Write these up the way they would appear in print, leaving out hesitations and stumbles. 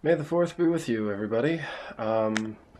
May the 4th be with you, everybody.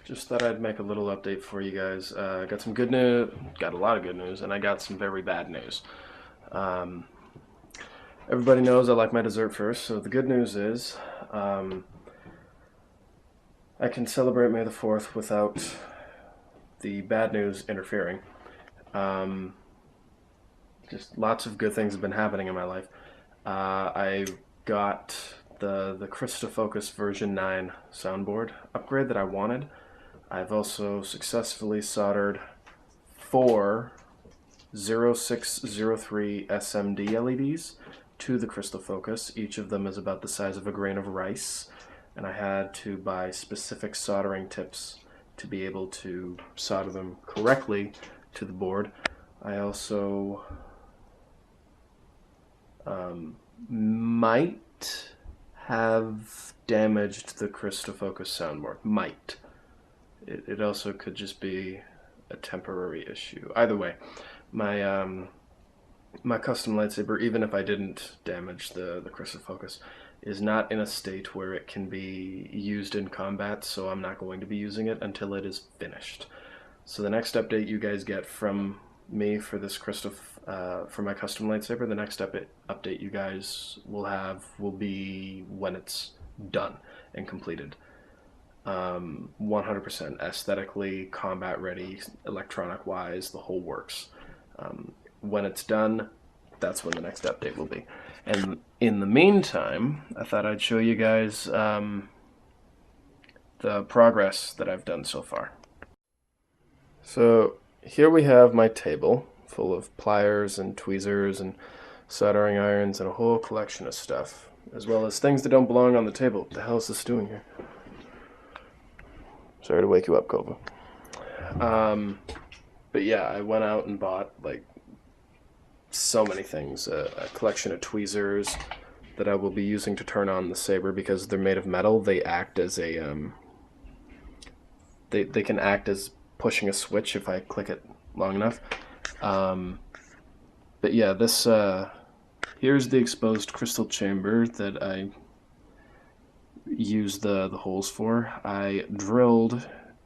Just thought I'd make a little update for you guys. Got some good news, got a lot of good news, and I got some very bad news. Um, Everybody knows I like my dessert first, so the good news is I can celebrate May the 4th without the bad news interfering. Um, just lots of good things have been happening in my life. I got the Crystal Focus version 9 soundboard upgrade that I wanted. I've also successfully soldered 4 0603 SMD LEDs to the Crystal Focus. Each of them is about the size of a grain of rice, and I had to buy specific soldering tips to be able to solder them correctly to the board. I also might have damaged the Crystal Focus soundboard. Might. It also could just be a temporary issue. Either way, my my custom lightsaber, even if I didn't damage the Crystal Focus, is not in a state where it can be used in combat, so I'm not going to be using it until it is finished. So the next update you guys get from me for this crystal, for my custom lightsaber, the next update you guys will have will be when it's done and completed. 100% aesthetically, combat ready, electronic wise, the whole works. When it's done, that's when the next update will be. And in the meantime, I thought I'd show you guys the progress that I've done so far. So here we have my table full of pliers and tweezers and soldering irons and a whole collection of stuff, as well as things that don't belong on the table. What the hell is this doing here? Sorry to wake you up, Kova. But yeah, I went out and bought like so many things. A collection of tweezers that I will be using to turn on the saber because they're made of metal. They act as a they can act as pushing a switch if I click it long enough. But yeah, this here's the exposed crystal chamber that I use the holes for. I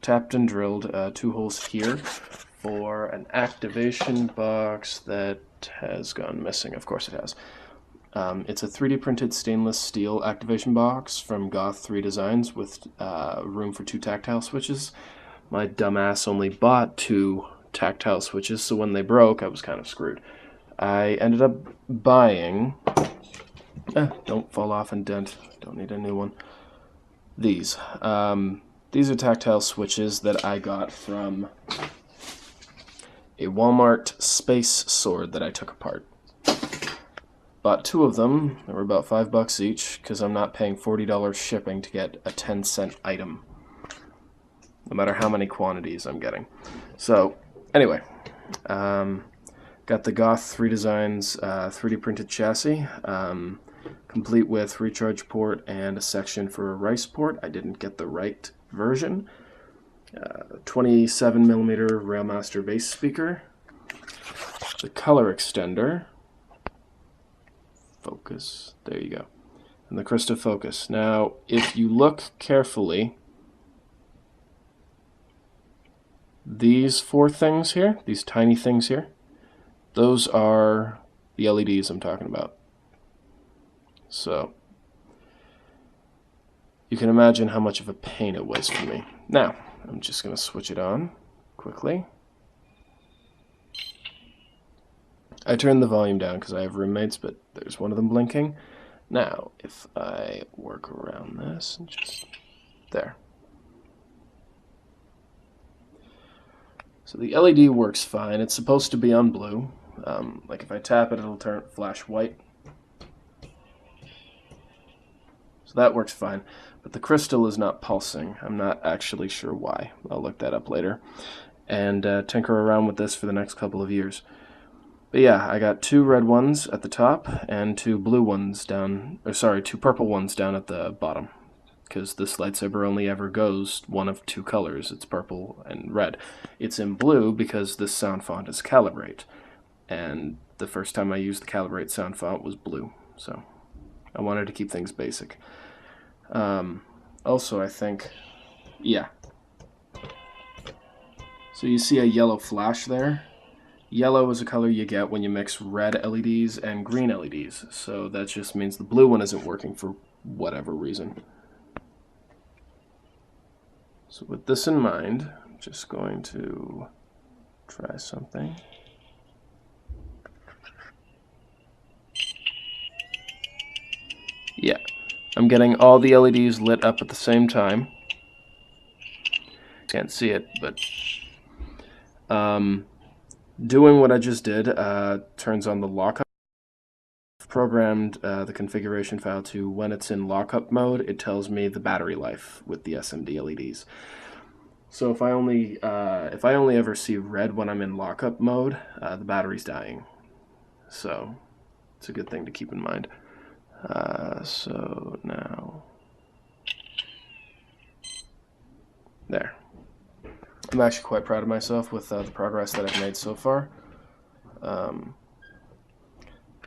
tapped and drilled 2 holes here for an activation box that has gone missing. Of course it has. It's a 3D printed stainless steel activation box from Goth 3 Designs with room for 2 tactile switches. My dumbass only bought 2 tactile switches, so when they broke, I was kind of screwed. I ended up buying... don't fall off and dent. Don't need a new one. These. These are tactile switches that I got from a Walmart space sword that I took apart. Bought 2 of them. They were about $5 each because I'm not paying $40 shipping to get a 10-cent item, no matter how many quantities I'm getting. So anyway, got the Goth 3 Designs 3D printed chassis, complete with recharge port and a section for a rice port. I didn't get the right version. 27mm Railmaster bass speaker, the color extender, focus, there you go, and the Crystal Focus. Now, if you look carefully, these 4 things here, these tiny things here, those are the LEDs I'm talking about. So, you can imagine how much of a pain it was for me. Now, I'm just going to switch it on quickly. I turned the volume down because I have roommates, but there's one of them blinking. Now, if I work around this and just... there. So the LED works fine. It's supposed to be on blue. Like if I tap it, it'll flash white. So that works fine. But the crystal is not pulsing. I'm not actually sure why. I'll look that up later. And tinker around with this for the next couple of years. But yeah, I got 2 red ones at the top and 2 blue ones down, or sorry, 2 purple ones down at the bottom. Because this lightsaber only ever goes one of 2 colors. It's purple and red. It's in blue because this sound font is Calibrate. And the first time I used the Calibrate sound font was blue. So I wanted to keep things basic. Also, I think, yeah. So you see a yellow flash there. Yellow is a color you get when you mix red LEDs and green LEDs. So that just means the blue one isn't working for whatever reason. So with this in mind, I'm just going to try something. Yeah, I'm getting all the LEDs lit up at the same time. Can't see it, but doing what I just did turns on the lockup. Programmed the configuration file to when it's in lockup mode, it tells me the battery life with the SMD LEDs. So if I only ever see red when I'm in lockup mode, the battery's dying. So it's a good thing to keep in mind. So now, there. I'm actually quite proud of myself with the progress that I've made so far.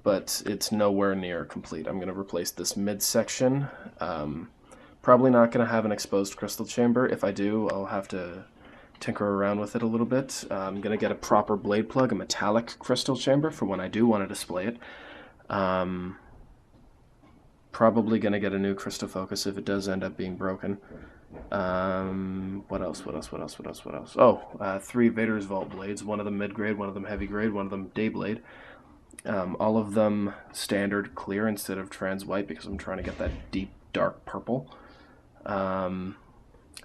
But it's nowhere near complete. I'm going to replace this midsection. Probably not going to have an exposed crystal chamber. If I do, I'll have to tinker around with it a little bit. I'm going to get a proper blade plug, a metallic crystal chamber for when I do want to display it. Probably going to get a new crystal focus if it does end up being broken. What else? Oh, 3 Vader's Vault blades, one of them mid-grade, one of them heavy grade, one of them day blade. All of them standard clear instead of trans white because I'm trying to get that deep dark purple. I'm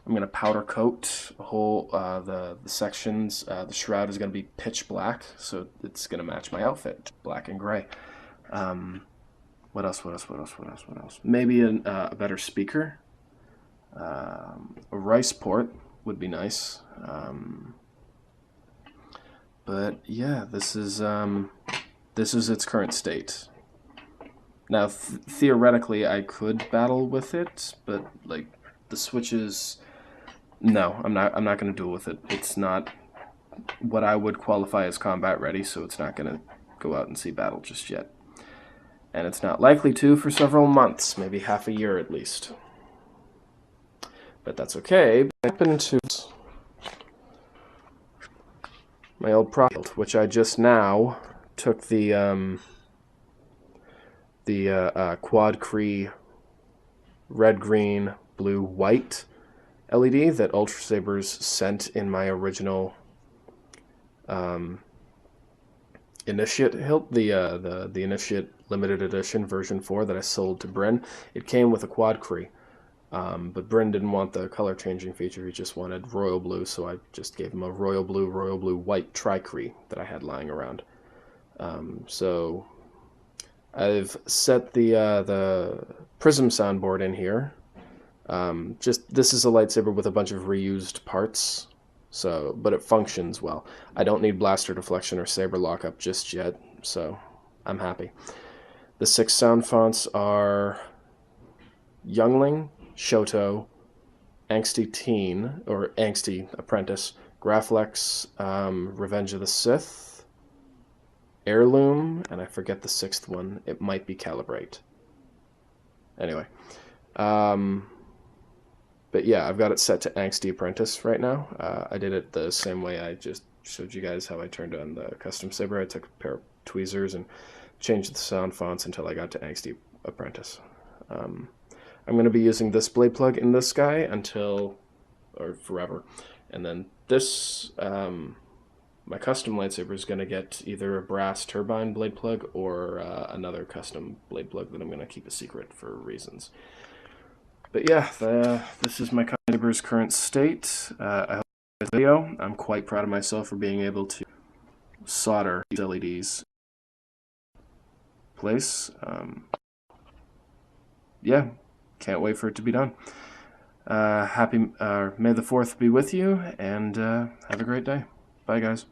going to powder coat the whole the sections. The shroud is going to be pitch black, so it's going to match my outfit, black and gray. What else? Maybe a better speaker. A rice port would be nice. But yeah, this is its current state. Now, theoretically, I could battle with it, but like the switches, no, I'm not going to duel with it. It's not what I would qualify as combat ready, so it's not going to go out and see battle just yet. And it's not likely to for several months, maybe half a year at least. But that's okay. I happen to my old hilt, which I just now took the quad Cree red, green, blue, white LED that Ultrasabers sent in my original Initiate hilt, the Initiate limited edition version 4 that I sold to Bryn. It came with a quad Cree, but Bryn didn't want the color changing feature. He just wanted royal blue, so I just gave him a royal blue, white tri-Cree that I had lying around. So I've set the prism soundboard in here. This is a lightsaber with a bunch of reused parts, but it functions well. I don't need blaster deflection or saber lockup just yet, so I'm happy. The 6 sound fonts are Youngling, Shoto, Angsty Teen, or Angsty Apprentice, Graflex, Revenge of the Sith, Heirloom, and I forget the 6th one. It might be Calibrate. Anyway. But yeah, I've got it set to Angsty Apprentice right now. I did it the same way I just showed you guys how I turned on the custom saber. I took a pair of tweezers and changed the sound fonts until I got to Angsty Apprentice. I'm going to be using this blade plug in this guy or forever. And then this, my custom lightsaber is going to get either a brass turbine blade plug or another custom blade plug that I'm going to keep a secret for reasons. But yeah, this is my lightsaber's current state. I hope you enjoyed this video. I'm quite proud of myself for being able to solder these LEDs in place. Yeah, can't wait for it to be done. May the 4th be with you, and have a great day. Bye, guys.